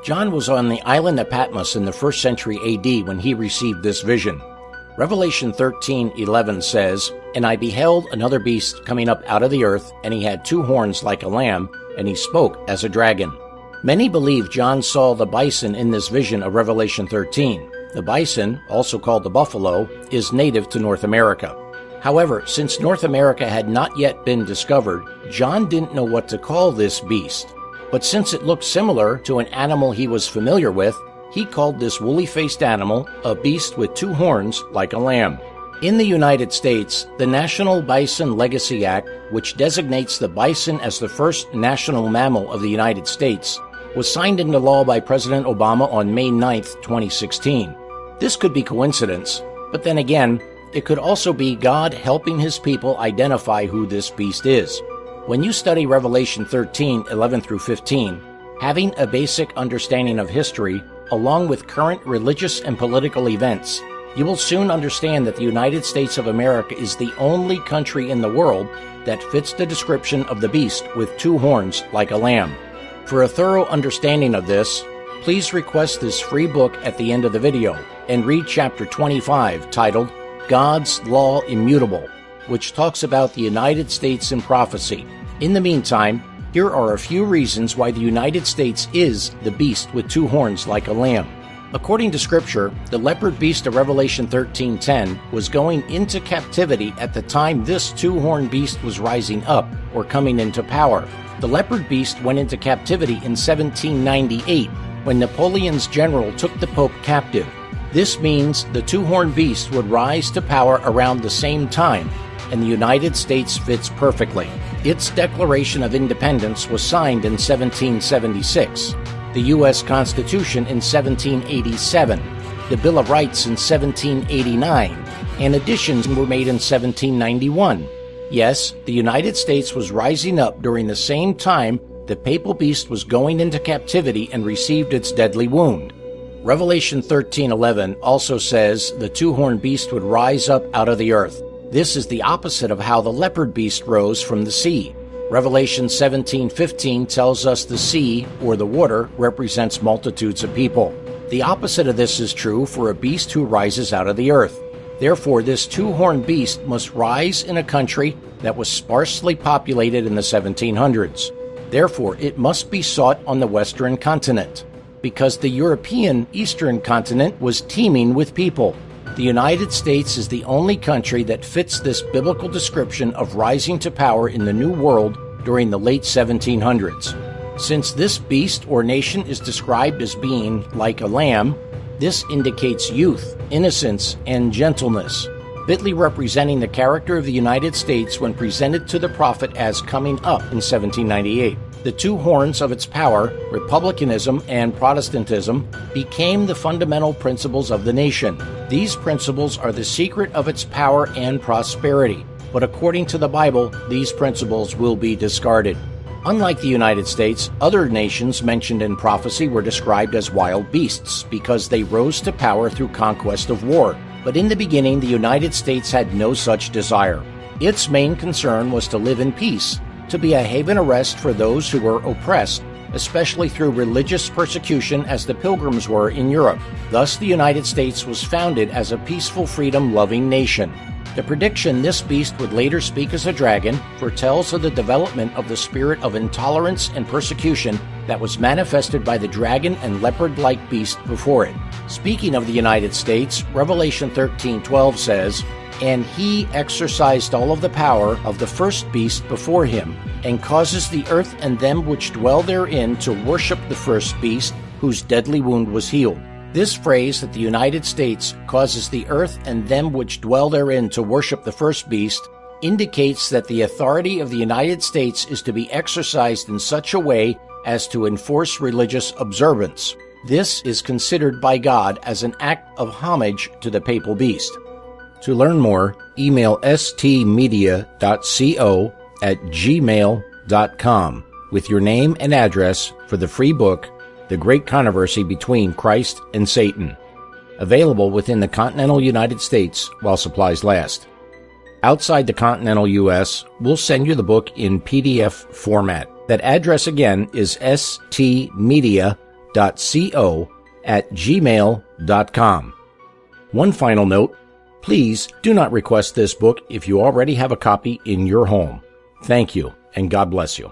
John was on the island of Patmos in the 1st century AD when he received this vision. Revelation 13:11 says, "And I beheld another beast coming up out of the earth, and he had 2 horns like a lamb, and he spoke as a dragon." Many believe John saw the bison in this vision of Revelation 13. The bison, also called the buffalo, is native to North America. However, since North America had not yet been discovered, John didn't know what to call this beast. But since it looked similar to an animal he was familiar with, he called this woolly-faced animal a beast with 2 horns like a lamb. In the United States, the National Bison Legacy Act, which designates the bison as the first national mammal of the United States, was signed into law by President Obama on May 9, 2016. This could be coincidence, but then again, it could also be God helping his people identify who this beast is. When you study Revelation 13:11 through 15, having a basic understanding of history, along with current religious and political events, you will soon understand that the United States of America is the only country in the world that fits the description of the beast with 2 horns like a lamb. For a thorough understanding of this, please request this free book at the end of the video and read chapter 25 titled God's Law Immutable, which talks about the United States in prophecy. In the meantime, here are a few reasons why the United States is the beast with 2 horns like a lamb. According to Scripture, the leopard beast of Revelation 13:10 was going into captivity at the time this 2-horned beast was rising up or coming into power. The leopard beast went into captivity in 1798 when Napoleon's general took the Pope captive. This means the 2-horned beast would rise to power around the same time, and the United States fits perfectly. Its Declaration of Independence was signed in 1776, the U.S. Constitution in 1787, the Bill of Rights in 1789, and additions were made in 1791. Yes, the United States was rising up during the same time the papal beast was going into captivity and received its deadly wound. Revelation 13:11 also says the 2-horned beast would rise up out of the earth. This is the opposite of how the leopard beast rose from the sea. Revelation 17:15 tells us the sea, or the water, represents multitudes of people. The opposite of this is true for a beast who rises out of the earth. Therefore, this 2-horned beast must rise in a country that was sparsely populated in the 1700s. Therefore, it must be sought on the Western continent, because the European Eastern continent was teeming with people. The United States is the only country that fits this biblical description of rising to power in the New World during the late 1700s. Since this beast or nation is described as being like a lamb, this indicates youth, innocence, and gentleness, fitly representing the character of the United States when presented to the prophet as coming up in 1798. The 2 horns of its power, republicanism and Protestantism, became the fundamental principles of the nation. These principles are the secret of its power and prosperity, but according to the Bible, these principles will be discarded. Unlike the United States, other nations mentioned in prophecy were described as wild beasts because they rose to power through conquest of war. But in the beginning, the United States had no such desire. Its main concern was to live in peace, to be a haven of rest for those who were oppressed, especially through religious persecution as the Pilgrims were in Europe. Thus, the United States was founded as a peaceful, freedom-loving nation. The prediction this beast would later speak as a dragon foretells of the development of the spirit of intolerance and persecution that was manifested by the dragon and leopard-like beast before it. Speaking of the United States, Revelation 13:12 says, "And he exercised all of the power of the first beast before him, and causes the earth and them which dwell therein to worship the first beast, whose deadly wound was healed." This phrase that the United States causes the earth and them which dwell therein to worship the first beast indicates that the authority of the United States is to be exercised in such a way as to enforce religious observance. This is considered by God as an act of homage to the papal beast. To learn more, email stmedia.co@gmail.com with your name and address for the free book, The Great Controversy Between Christ and Satan, available within the continental United States while supplies last. Outside the continental U.S., we'll send you the book in PDF format. That address again is stmedia.co prophecy360p1.co@gmail.com. One final note, please do not request this book if you already have a copy in your home. Thank you, and God bless you.